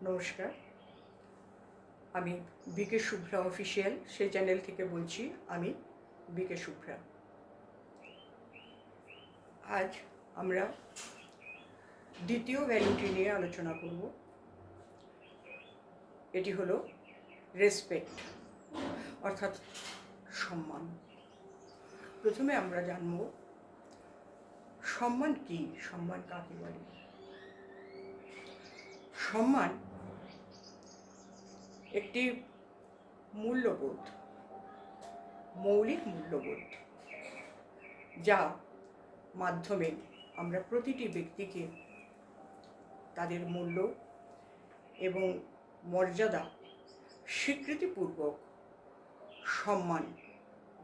নমস্কার, আমি বিকে শুভ্রা অফিসিয়াল সেই চ্যানেল থেকে বলছি। আমি বিকে শুভ্রা। আজ আমরা দ্বিতীয় ভ্যালুটি নিয়ে আলোচনা করব। এটি হলো রেসপেক্ট, অর্থাৎ সম্মান। প্রথমে আমরা জানব সম্মান কি, সম্মান কাকে বলে। সম্মান একটি মূল্যবোধ, মৌলিক মূল্যবোধ, যা মাধ্যমে আমরা প্রতিটি ব্যক্তিকে তাদের মূল্য এবং মর্যাদা স্বীকৃতিপূর্বক সম্মান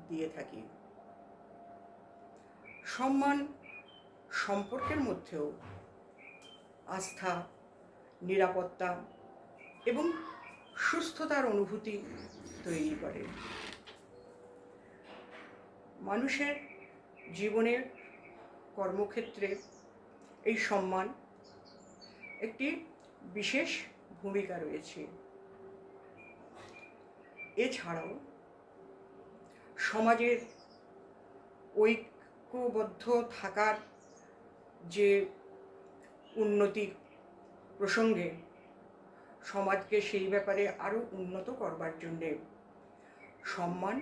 দিয়ে থাকি। সম্মান সম্পর্কের মধ্যেও আস্থা, নিরাপত্তা এবং সুস্থতার অনুভূতি তৈরি করে। মানুষের জীবনের কর্মক্ষেত্রে এই সম্মান একটি বিশেষ ভূমিকা রয়েছে। এছাড়াও সমাজের ঐক্যবদ্ধ থাকার যে উন্নতি প্রসঙ্গে সমাজকে সেই ব্যাপারে আরও উন্নত করবার জন্যে সম্মান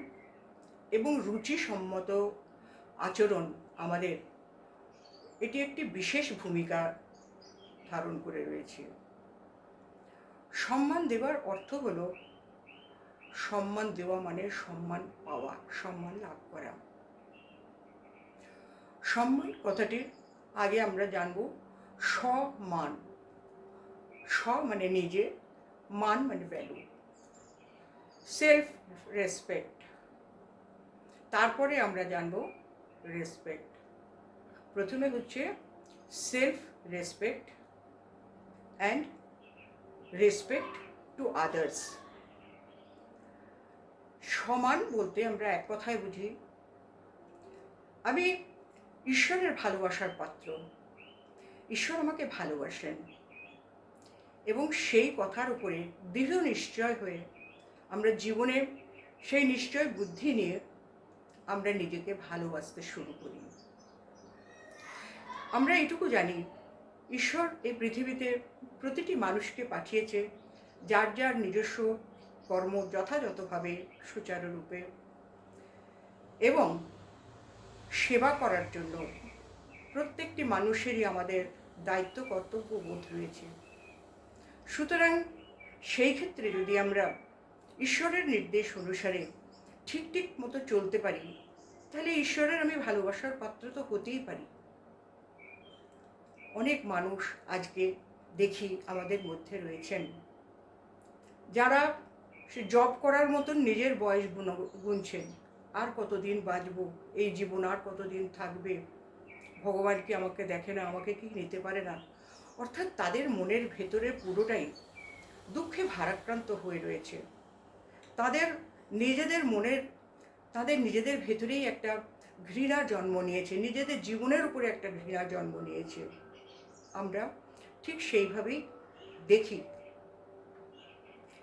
এবং রুচিসম্মত আচরণ আমাদের এটি একটি বিশেষ ভূমিকা ধারণ করে রয়েছে। সম্মান দেওয়ার অর্থ হলো সম্মান দেওয়া মানে সম্মান পাওয়া, সম্মান লাভ করা। সম্মান কথাটির আগে আমরা জানব স্বমান। স্ব মানে নিজে, মান মানে ভ্যালু, সেলফ রেসপেক্ট। তারপরে আমরা জানব রেসপেক্ট। প্রথমে হচ্ছে self respect and respect to others. সমান বলতে আমরা এক কথায় বুঝি আমি ঈশ্বরের ভালোবাসার পাত্র, ঈশ্বর আমাকে ভালোবাসেন এবং সেই কথার উপরে দৃঢ় নিশ্চয় হয়ে আমরা জীবনে সেই নিশ্চয় বুদ্ধি নিয়ে আমরা নিজেকে ভালোবাসতে শুরু করি। আমরা এটুকু জানি ঈশ্বর এই পৃথিবীতে প্রতিটি মানুষকে পাঠিয়েছে যার যার নিজস্ব কর্ম যথাযথভাবে সুচারুরূপে এবং সেবা করার জন্য প্রত্যেকটি মানুষেরই আমাদের দায়িত্ব কর্তব্য বোধ রয়েছে। সুতরাং সেই ক্ষেত্রে যদি আমরা ঈশ্বরের নির্দেশ অনুসারে ঠিক মতো চলতে পারি তাহলে ঈশ্বরের আমি ভালোবাসার পাত্র তো হতেই পারি। অনেক মানুষ আজকে দেখি আমাদের মধ্যে রয়েছেন যারা সে জব করার মতন নিজের বয়স গুনছেন, আর কতদিন বাঁচব, এই জীবন আর কতদিন থাকবে, ভগবান কি আমাকে দেখে না, আমাকে কি নিতে পারে না। অর্থাৎ তাদের মনের ভেতরে পুরোটাই দুঃখে ভারাক্রান্ত হয়ে রয়েছে। তাদের নিজেদের ভেতরেই একটা ঘৃণা জন্ম নিয়েছে, নিজেদের জীবনের উপরে একটা ঘৃণা জন্ম নিয়েছে। আমরা ঠিক সেইভাবেই দেখি।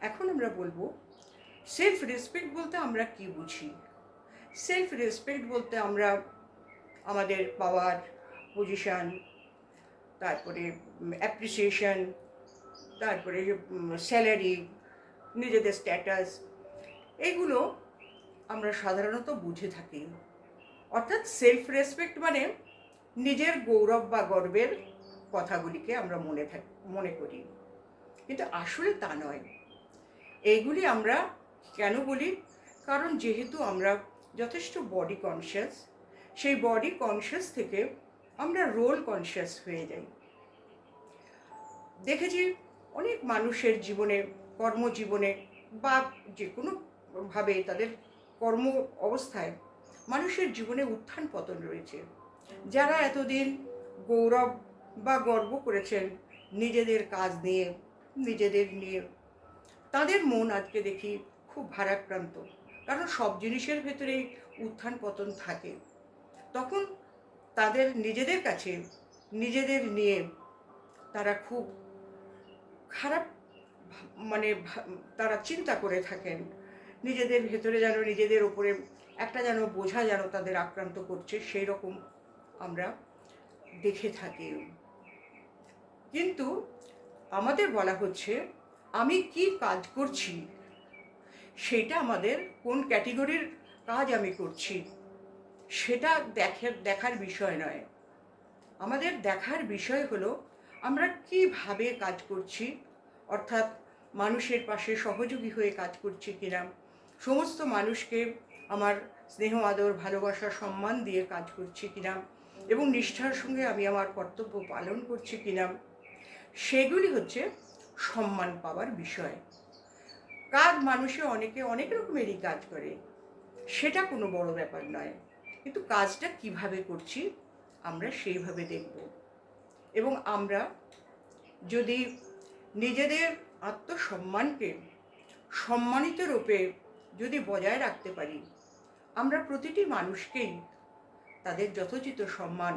এখন আমরা বলবো সেলফ রেসপেক্ট বলতে আমরা কি বুঝি। সেলফ রেসপেক্ট বলতে আমরা আমাদের পাওয়ার, পজিশন, তারপরে অ্যাপ্রিসিয়েশন, তারপরে স্যালারি, নিজেদের স্ট্যাটাস, এগুলো আমরা সাধারণত বুঝে থাকি। অর্থাৎ সেলফ রেসপেক্ট মানে নিজের গৌরব বা গর্বের কথাগুলিকে আমরা মনে করি, কিন্তু আসলে তা নয়। এইগুলি আমরা কেন বলি? কারণ যেহেতু আমরা যথেষ্ট বডি কনসিয়াস, সেই বডি কনসিয়াস থেকে আমরা রোল কনসিয়াস হয়ে যাই। দেখেছি অনেক মানুষের জীবনে, কর্মজীবনে বা যে কোনোভাবে তাদের কর্ম অবস্থায় মানুষের জীবনে উত্থান পতন রয়েছে। যারা এতদিন গৌরব বা গর্ব করেছেন নিজেদের কাজ নিয়ে, নিজেদের নিয়ে, তাদের মন আজকে দেখি খুব ভারাক্রান্ত। কারণ সব জিনিসের ভেতরেই উত্থান পতন থাকে। তখন তাদের নিজেদের কাছে নিজেদের নিয়ে তারা খুব খারাপ মানে তারা চিন্তা করে থাকেন, নিজেদের ভেতরে যেন নিজেদের ওপরে একটা যেন বোঝা যেন তাদের আক্রান্ত করছে, সেই রকম আমরা দেখে থাকি। কিন্তু আমাদের বলা হচ্ছে আমি কি কাজ করছি, সেটা আমাদের কোন ক্যাটেগরির কাজ আমি করছি সেটা দেখার বিষয় নয়। আমাদের দেখার বিষয় হলো আমরা কিভাবে কাজ করছি, অর্থাৎ মানুষের পাশে সহযোগী হয়ে কাজ করছি কিনা, সমস্ত মানুষকে আমার স্নেহ আদর ভালোবাসা সম্মান দিয়ে কাজ করছি কিনা, এবং নিষ্ঠার সঙ্গে আমি আমার কর্তব্য পালন করছি কিনা, সেগুলি হচ্ছে সম্মান পাওয়ার বিষয়। কাজ মানুষে অনেকে অনেক রকমেরই কাজ করে, সেটা কোনো বড় ব্যাপার নয়, কিন্তু কাজটা কিভাবে করছি আমরা সেইভাবে দেখব। এবং আমরা যদি নিজেদের আত্মসম্মানকে সম্মানিত রূপে যদি বজায় রাখতে পারি, আমরা প্রতিটি মানুষকেই তাদের যথোচিত সম্মান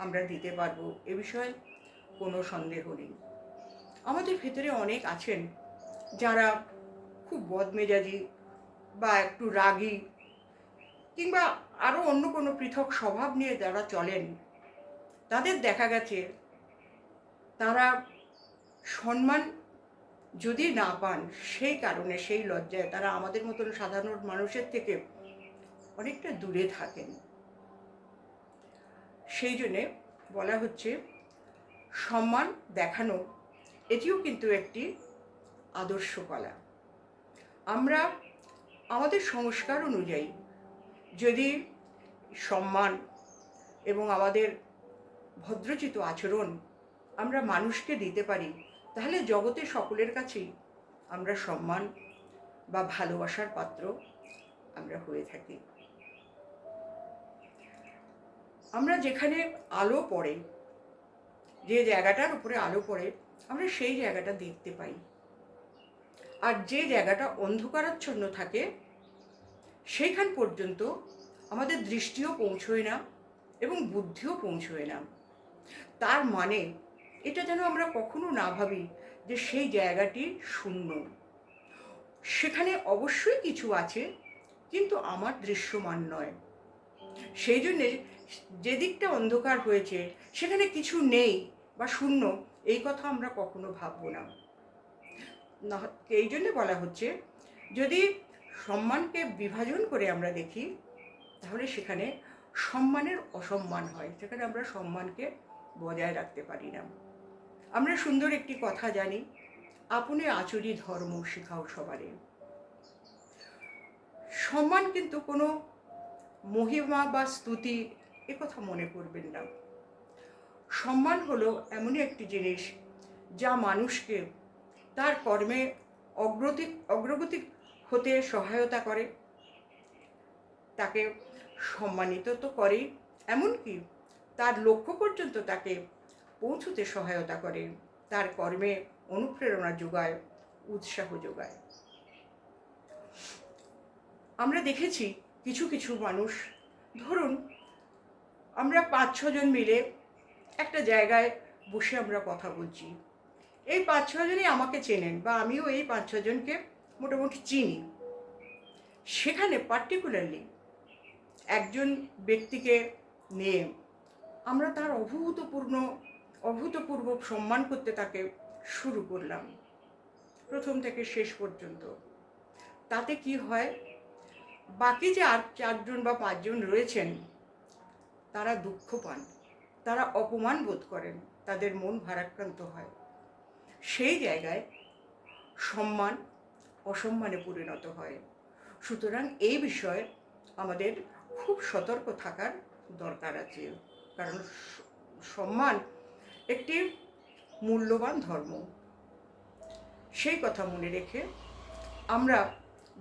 আমরা দিতে পারবো, এ বিষয়ে কোনো সন্দেহ নেই। আমাদের ভেতরে অনেক আছেন যারা খুব বদমেজাজি বা একটু রাগী কিংবা আরও অন্য কোনো পৃথক স্বভাব নিয়ে যারা চলেন, তাদের দেখা গেছে তারা সম্মান যদি না পান, সেই কারণে সেই লজ্জায় তারা আমাদের মতন সাধারণ মানুষের থেকে অনেকটা দূরে থাকেন। সেই জন্যে বলা হচ্ছে সম্মান দেখানো এটিও কিন্তু একটি আদর্শ কলা। আমরা আমাদের সংস্কার অনুযায়ী যদি সম্মান এবং আমাদের ভদ্রচিত আচরণ আমরা মানুষকে দিতে পারি, তাহলে জগতে সকলের কাছেই আমরা সম্মান বা ভালোবাসার পাত্র আমরা হয়ে থাকি। আমরা যেখানে আলো পড়ে, যে জায়গাটার উপরে আলো পড়ে, আমরা সেই জায়গাটা দেখতে পাই। আর যে জায়গাটা অন্ধকারাচ্ছন্ন থাকে, সেইখান পর্যন্ত আমাদের দৃষ্টিও পৌঁছয় না এবং বুদ্ধিও পৌঁছয় না। তার মানে এটা যেন আমরা কখনো না ভাবি যে সেই জায়গাটি শূন্য। সেখানে অবশ্যই কিছু আছে, কিন্তু আমার দৃশ্যমান নয়। সেই জন্যে যে দিকটা অন্ধকার হয়েছে সেখানে কিছু নেই বা শূন্য, এই কথা আমরা কখনো ভাববো না। এই জন্যে বলা হচ্ছে যদি সম্মানকে বিভাজন করে আমরা দেখি, তাহলে সেখানে সম্মানের অসম্মান হয়, সেখানে আমরা সম্মানকে বজায় রাখতে পারি না। আমরা সুন্দর একটি কথা জানি, আপনি আচরি ধর্ম শিখাও সবারে। সম্মান কিন্তু কোনো মহিমা বা স্তুতি এ কথা মনে করবেন না। সম্মান হলো এমনই একটি জিনিস যা মানুষকে তার কর্মে অগ্রগতি হতে সহায়তা করে, তাকে সম্মানিত তো করেই, এমনকি তার লক্ষ্য পর্যন্ত তাকে পৌঁছতে সহায়তা করে, তার কর্মে অনুপ্রেরণা যোগায়, উৎসাহ যোগায়। আমরা দেখেছি কিছু কিছু মানুষ, ধরুন আমরা 5-6 জন মিলে একটা জায়গায় বসে আমরা কথা বলছি, এই 5-6 জনই আমাকে চেনেন বা আমিও এই 5-6 জনকে মোটামুটি চিনি। সেখানে পার্টিকুলারলি একজন ব্যক্তিকে নিয়ে আমরা তার অভূতপূর্ব সম্মান করতে তাকে শুরু করলাম, প্রথম থেকে শেষ পর্যন্ত। তাতে কি হয়, বাকি যে আর 4 জন বা 5 জন রয়েছেন তারা দুঃখ পান, তারা অপমান বোধ করেন, তাদের মন ভারাক্রান্ত হয়। সেই জায়গায় সম্মান অসম্মানে পরিণত হয়। সুতরাং এই বিষয়ে আমাদের খুব সতর্ক থাকার দরকার আছে, কারণ সম্মান একটি মূল্যবান ধর্ম। সেই কথা মনে রেখে আমরা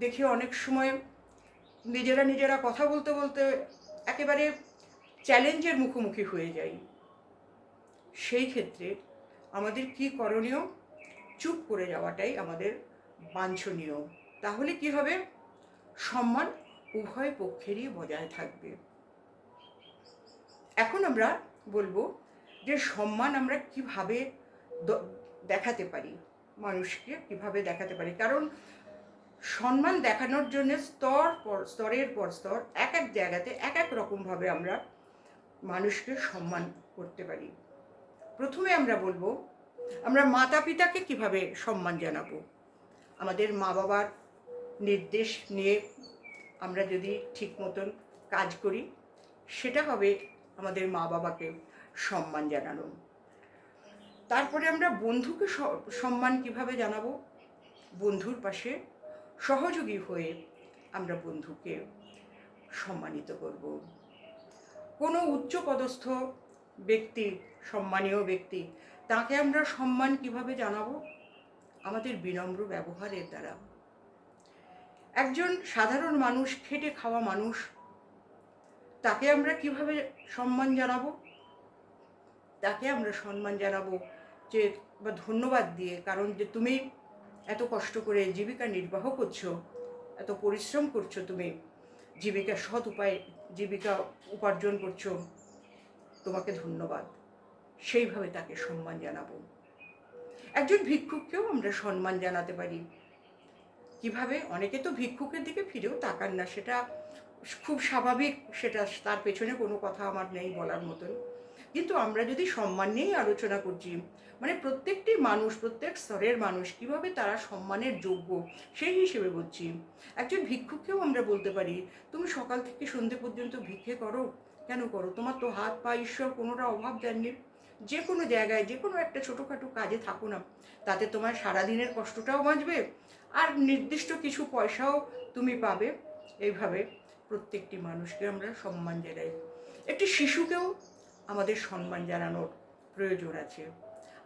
দেখি অনেক সময় নিজেরা কথা বলতে বলতে একেবারে চ্যালেঞ্জের মুখোমুখি হয়ে যাই। সেই ক্ষেত্রে আমাদের কি করণীয়? চুপ করে যাওয়াটাই আমাদের বাঞ্ছনীয়। তাহলে কি হবে? সম্মান উভয় পক্ষেরই বজায় থাকবে। এখন আমরা বলবো যে সম্মান আমরা কিভাবে দেখাতে পারি। মানুষকে কিভাবে দেখাতে পারি। কারণ সম্মান দেখানোর জন্য স্তরের পর স্তর এক এক জায়গাতে এক এক রকমভাবে আমরা মানুষকে সম্মান করতে পারি। প্রথমে আমরা বলবো, আমরা মাতা পিতাকে কিভাবে সম্মান জানাবো। আমাদের মা বাবার নির্দেশ নিয়ে আমরা যদি ঠিক মতন কাজ করি, সেটা হবে আমাদের মা বাবাকে সম্মান জানানো। তারপরে আমরা বন্ধুকে সম্মান কিভাবে জানাবো। বন্ধুর পাশে সহযোগী হয়ে আমরা বন্ধুকে সম্মানিত করব। কোনো উচ্চপদস্থ ব্যক্তি, সম্মানীয় ব্যক্তি, তাকে আমরা সম্মান কিভাবে জানাবো। আমাদের বিনম্র ব্যবহারের দ্বারা। একজন সাধারণ মানুষ, খেটে খাওয়া মানুষ, তাকে আমরা কিভাবে সম্মান জানাবো। তাকে আমরা সম্মান জানাবো যে বা ধন্যবাদ দিয়ে, কারণ যে তুমি এত কষ্ট করে জীবিকা নির্বাহ করছো, এত পরিশ্রম করছো, তুমি জীবিকা সৎ উপায়ে জীবিকা উপার্জন করছো, তোমাকে ধন্যবাদ। সেইভাবে তাকে সম্মান জানাবো। একজন ভিক্ষুককেও আমরা সম্মান জানাতে পারি। কিভাবে? অনেকে তো ভিক্ষুকের দিকে ফিরেও তাকান না, সেটা খুব স্বাভাবিক, সেটা তার পেছনে কোনো কথা আমার নেই বলার মতন। কিন্তু আমরা যদি সম্মান নিয়েই আলোচনা করছি, মানে প্রত্যেকটি মানুষ, প্রত্যেক স্তরের মানুষ কিভাবে তারা সম্মানের যোগ্য, সেই হিসেবে বলছি। একজন ভিক্ষুককেও আমরা বলতে পারি, তুমি সকাল থেকে সন্ধে পর্যন্ত ভিক্ষে করো, কেন করো? তোমার তো হাত পা ঈশ্বর কোনোটা অভাব দেননি। যে কোনো জায়গায় যে কোনো একটা ছোটোখাটো কাজে থাকো না, তাতে তোমার সারাদিনের কষ্টটাও বাঁচবে, আর নির্দিষ্ট কিছু পয়সাও তুমি পাবে। এইভাবে প্রত্যেকটি মানুষকে আমরা সম্মান জানাই। একটি শিশুকেও আমাদের সম্মান জানানোর প্রয়োজন আছে।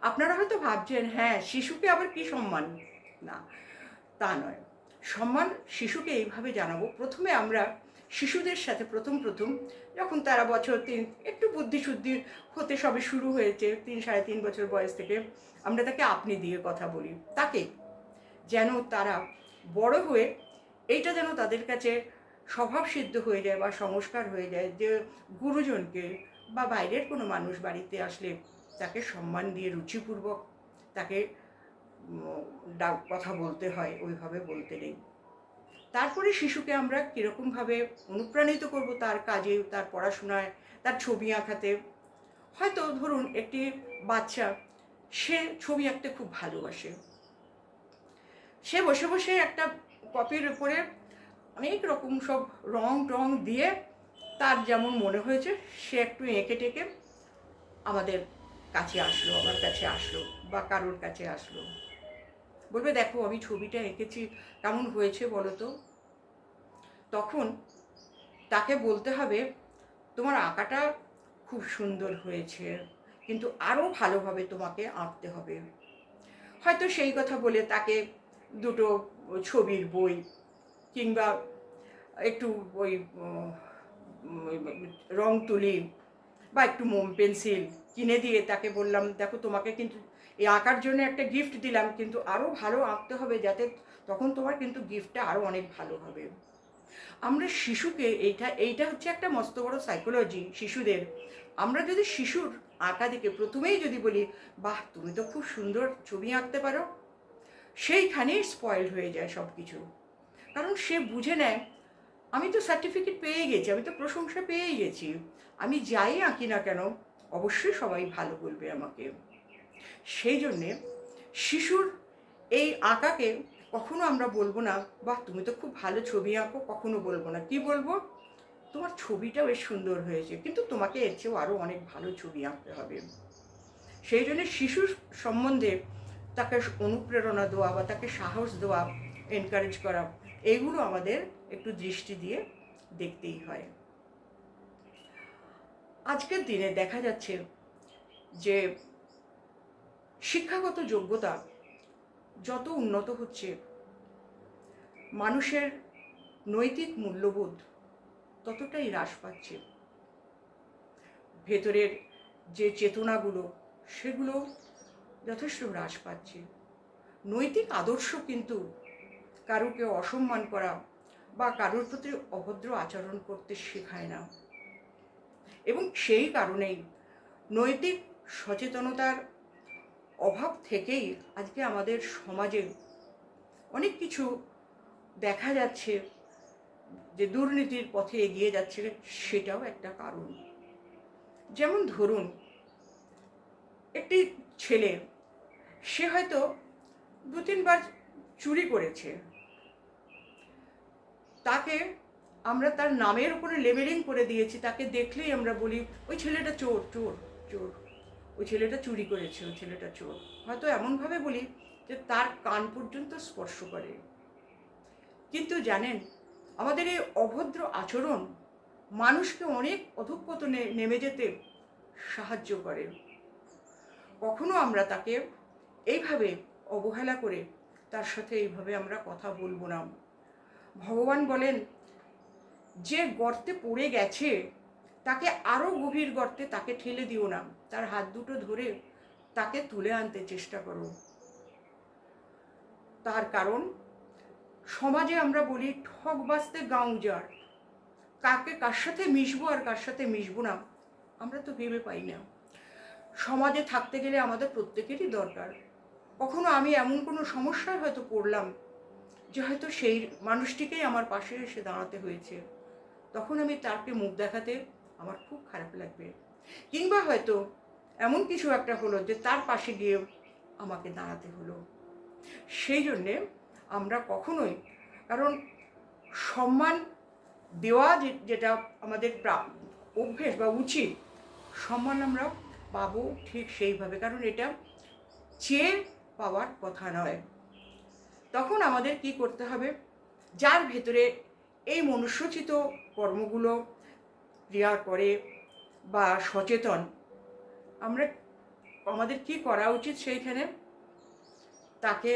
আপনারা হয়তো ভাবছেন, হ্যাঁ, শিশুকে আবার কি সম্মান? না, তা নয়। সম্মান শিশুকে এইভাবে জানাবো। প্রথমে আমরা শিশুদের সাথে প্রথম যখন তারা বছর 3 একটু বুদ্ধিশুদ্ধি হতে সবে শুরু হয়েছে, 3-3.5 বছর বয়স থেকে আমরা তাকে আপনি দিয়ে কথা বলি। তাকে যেন তারা বড় হয়ে এইটা যেন তাদের কাছে স্বভাবসিদ্ধ হয়ে যায় বা সংস্কার হয়ে যায়, যে গুরুজনকে বা বাইরের কোনো মানুষ বাড়িতে আসলে তাকে সম্মান দিয়ে রুচিপূর্বক তাকে কথা বলতে হয়, ওইভাবে বলতে নেই। তারপরে শিশুকে আমরা কীরকমভাবে অনুপ্রাণিত করব তার কাজে, তার পড়াশোনায়, তার ছবি আঁকাতে। হয়তো ধরুন একটি বাচ্চা, সে ছবি আঁকতে খুব ভালোবাসে। সে বসে বসে একটা কপির উপরে অনেক রকম সব রং টং দিয়ে তার যেমন মনে হয়েছে সে একটু এঁকে টেকে আমাদের কাছে আসলো, আমার কাছে আসলো বা কারোর কাছে আসলো। বলবে, দেখো আমি ছবিটা এঁকেছি, কেমন হয়েছে বলো তো। তখন তাকে বলতে হবে, তোমার আঁকাটা খুব সুন্দর হয়েছে, কিন্তু আরও ভালোভাবে তোমাকে আঁকতে হবে। হয়তো সেই কথা বলে তাকে দুটো ছবির বই কিংবা একটু ওই রং তুলি বা একটু মোম পেন্সিল কিনে দিয়ে তাকে বললাম, দেখো তোমাকে কিন্তু এই আঁকার জন্য একটা গিফট দিলাম, কিন্তু আরও ভালো আঁকতে হবে, যাতে তখন তোমার কিন্তু গিফটটা আরও অনেক ভালো হবে। আমরা শিশুকে এইটা হচ্ছে একটা মস্ত বড় সাইকোলজি শিশুদের। আমরা যদি শিশুর আঁকা দেখে প্রথমেই যদি বলি, বাহ তুমি তো খুব সুন্দর ছবি আঁকতে পারো, সেইখানেই স্পয়েলড হয়ে যায় সব কিছু। কারণ সে বুঝে নেয়, আমি তো সার্টিফিকেট পেয়ে গেছি, আমি তো প্রশংসা পেয়েই গেছি, আমি যাই আঁকি না কেন অবশ্যই সবাই ভালো বলবে আমাকে। সেই জন্যে শিশুর এই আঁকাকে কখনো আমরা বলবো না, বাহ তুমি তো খুব ভালো ছবি আঁকো, কখনো বলবো না। কি বলবো? তোমার ছবিটা বেশ সুন্দর হয়েছে, কিন্তু তোমাকে এর চেয়েও আরও অনেক ভালো ছবি আঁকতে হবে। সেই জন্য শিশুর সম্বন্ধে তাকে অনুপ্রেরণা দেওয়া বা তাকে সাহস দেওয়া, এনকারেজ করা, এইগুলো আমাদের একটু দৃষ্টি দিয়ে দেখতেই হয়। আজকের দিনে দেখা যাচ্ছে যে শিক্ষাগত যোগ্যতা যত উন্নত হচ্ছে, মানুষের নৈতিক মূল্যবোধ ততটাই হ্রাস পাচ্ছে। ভেতরের যে চেতনাগুলো, সেগুলো যথেষ্ট হ্রাস পাচ্ছে। নৈতিক আদর্শ কিন্তু কারুকে অসম্মান করা বা কারোর প্রতি অভদ্র আচরণ করতে শেখায় না। এবং সেই কারণেই নৈতিক সচেতনতার অভাব থেকেই আজকে আমাদের সমাজে অনেক কিছু দেখা যাচ্ছে যে দুর্নীতির পথে এগিয়ে যাচ্ছে, সেটাও একটা কারণ। যেমন ধরুন, একটি ছেলে, সে হয়তো 2-3 বার চুরি করেছে, তাকে আমরা তার নামের উপরে লেবেলিং করে দিয়েছি, তাকে দেখলেই আমরা বলি ওই ছেলেটা চোর, চোর, চোর, ওই ছেলেটা চুরি করেছে, ওই ছেলেটা চোর। হয়তো এমনভাবে বলি যে তার কান পর্যন্ত স্পর্শ করে। কিন্তু জানেন, আমাদের এই অভদ্র আচরণ মানুষকে অনেক অধঃপতনে নেমে যেতে সাহায্য করে। কখনো আমরা তাকে এইভাবে অবহেলা করে তার সাথে এইভাবে আমরা কথা বলবো না। ভগবান বলেন, যে গর্তে পড়ে গেছে তাকে আরো গভীর গর্তে তাকে ঠেলে দিও না, তার হাত দুটো ধরে তাকে তুলে আনতে চেষ্টা করো। তার কারণ সমাজে আমরা বলি ঠক বাজতে গাঁ উজাড়। কাকে কার সাথে মিশবো আর কার সাথে মিশবো না আমরা তো ভেবে পাই না। সমাজে থাকতে গেলে আমাদের প্রত্যেকেরই দরকার। কখনো আমি এমন কোনো সমস্যায় হয়তো পড়লাম যে হয়তো সেই মানুষটিকেই আমার পাশে এসে দাঁড়াতে হয়েছে, তখন আমি তাকে মুখ দেখাতে আমার খুব খারাপ লাগবে। কিংবা হয়তো এমন কিছু একটা হলো যে তার পাশে গিয়ে আমাকে দাঁড়াতে হলো। সেই জন্যে আমরা কখনোই, কারণ সম্মান দেওয়া যেটা আমাদের অভ্যেস বা উচিত, সম্মান আমরা পাবো ঠিক সেইভাবে, কারণ এটা চেয়ে পাওয়ার কথা নয়। তখন আমাদের কি করতে হবে, যার ভেতরে এই মনুষ্যচিত কর্মগুলো ক্রিয়া করে বা সচেতন, আমাদের কি করা উচিত, সেইখানে তাকে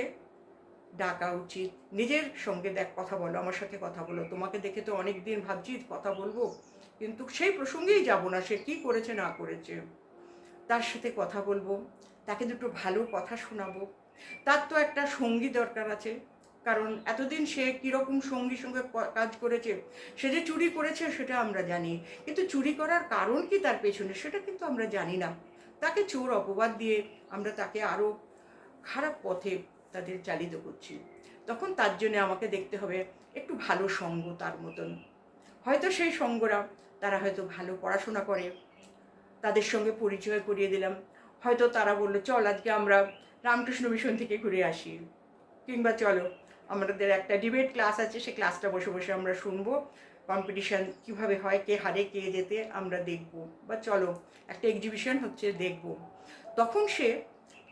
ডাকা উচিত। নিজের সঙ্গে দেখ, কথা বলো, আমার সাথে কথা বলো, তোমাকে দেখে তো অনেক দিন ভাবছি কথা বলবো, কিন্তু সেই প্রসঙ্গেই যাব না, সে কি করেছে না করেছে, তার সাথে কথা বলবো, তাকে দুটো ভালো কথা শোনাবো। তার তো একটা সঙ্গী দরকার আছে, কারণ এতদিন সে কীরকম সঙ্গী সঙ্গে কাজ করেছে। সে যে চুরি করেছে সেটা আমরা জানি, কিন্তু চুরি করার কারণ কি তার পেছনে সেটা কিন্তু আমরা জানি না। তাকে চোর অপবাদ দিয়ে আমরা তাকে আরও খারাপ পথে তাদের চালিত করছি। তখন তার জন্য আমাকে দেখতে হবে একটু ভালো সঙ্গ তার মতন। হয়তো সেই সঙ্গরা, তারা হয়তো ভালো পড়াশোনা করে, তাদের সঙ্গে পরিচয় করিয়ে দিলাম। হয়তো তারা বললো চল আজকে আমরা রামকৃষ্ণ মিশন থেকে ঘুরে আসি, কিংবা চলো আমাদের একটা ডিবেট ক্লাস আছে, সেই ক্লাসটা বসে বসে আমরা শুনবো, কম্পিটিশান কীভাবে হয়, কে হারে কে জেতে আমরা দেখব, বা চলো একটা এক্সিবিশন হচ্ছে দেখব। তখন সে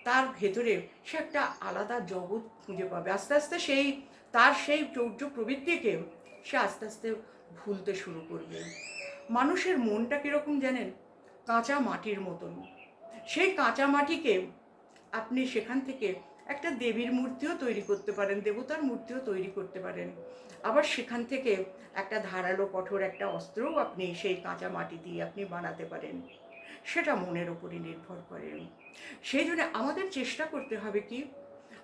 তার ভেতরে সে একটা আলাদা জগৎ খুঁজে পাবে। আস্তে আস্তে তার সেই চৌর্য প্রবৃত্তিকে সে আস্তে আস্তে ভুলতে শুরু করবে। মানুষের মনটা কীরকম জানেন, কাঁচা মাটির মতন। সেই কাঁচা মাটিকে আপনি সেখান থেকে একটা দেবীর মূর্তিও তৈরি করতে পারেন, দেবতার মূর্তিও তৈরি করতে পারেন। আবার সেখান থেকে একটা ধারালো কঠোর একটা অস্ত্রও আপনি সেই কাঁচা মাটি দিয়ে আপনি বানাতে পারেন। সেটা মনের উপরই নির্ভর করে। সেই জন্য আমাদের চেষ্টা করতে হবে কি,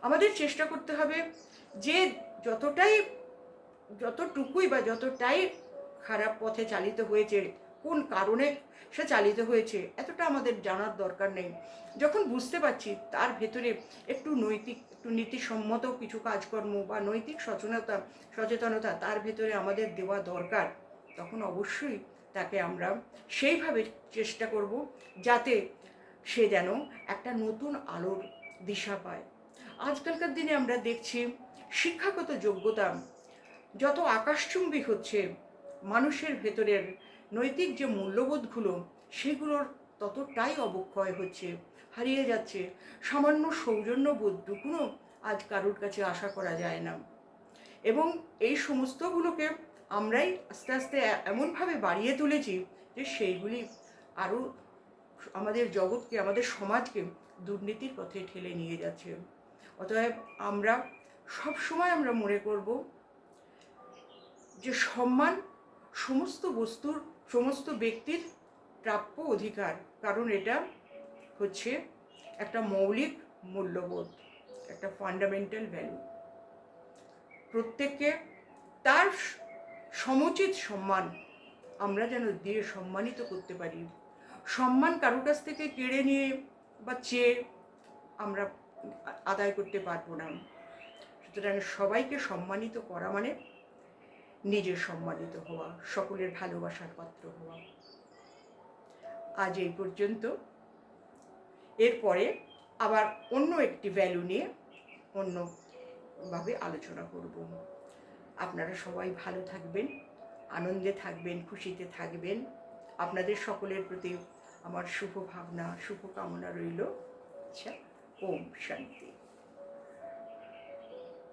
আমাদের চেষ্টা করতে হবে যে যতটুকুই বা যতটাই খারাপ পথে চালিত হয়েছে, কোন কারণে সে চালিত হয়েছে, এতটা আমাদের জানার দরকার নেই। যখন বুঝতে পারছি তার ভেতরে একটু একটু নীতিসম্মত কিছু কাজকর্ম বা নৈতিক সচেতনতা তার ভেতরে আমাদের দেওয়া দরকার, তখন অবশ্যই তাকে আমরা সেইভাবে চেষ্টা করব যাতে সে যেন একটা নতুন আলোর দিশা পায়। আজকালকার দিনে আমরা দেখছি শিক্ষাগত যোগ্যতা যত আকাশচুম্বী হচ্ছে, মানুষের ভেতরের নৈতিক যে মূল্যবোধগুলো সেগুলোর ততটাই অবক্ষয় হচ্ছে, হারিয়ে যাচ্ছে। সামান্য সৌজন্যবোধটুকুও আজ কারোর কাছে আশা করা যায় না। এবং এই সমস্তগুলোকে আমরাই আস্তে আস্তে এমনভাবে বাড়িয়ে তুলেছি যে সেইগুলি আরও আমাদের জগৎকে, আমাদের সমাজকে দুর্নীতির পথে ঠেলে নিয়ে যাচ্ছে। অতএব আমরা সবসময় আমরা মনে করব যে সম্মান সমস্ত বস্তুর, সমস্ত ব্যক্তির প্রাপ্য অধিকার, কারণ এটা হচ্ছে একটা মৌলিক মূল্যবোধ, একটা ফান্ডামেন্টাল ভ্যালু। প্রত্যেককে তার সমুচিত সম্মান আমরা যেন দিয়ে সম্মানিত করতে পারি। সম্মান কারোর কাছ থেকে কেড়ে নিয়ে বা চেয়ে আমরা আদায় করতে পারবো না। সুতরাং সবাইকে সম্মানিত করা মানে নিজের সম্মানিত হওয়া, সকলের ভালোবাসার পাত্র হওয়া। আজ এই পর্যন্ত। এরপরে আবার অন্য একটি ভ্যালু নিয়ে অন্যভাবে আলোচনা করব। আপনারা সবাই ভালো থাকবেন, আনন্দে থাকবেন, খুশিতে থাকবেন। আপনাদের সকলের প্রতি আমার শুভ ভাবনা, শুভকামনা রইল। আচ্ছা, ওম শান্তি।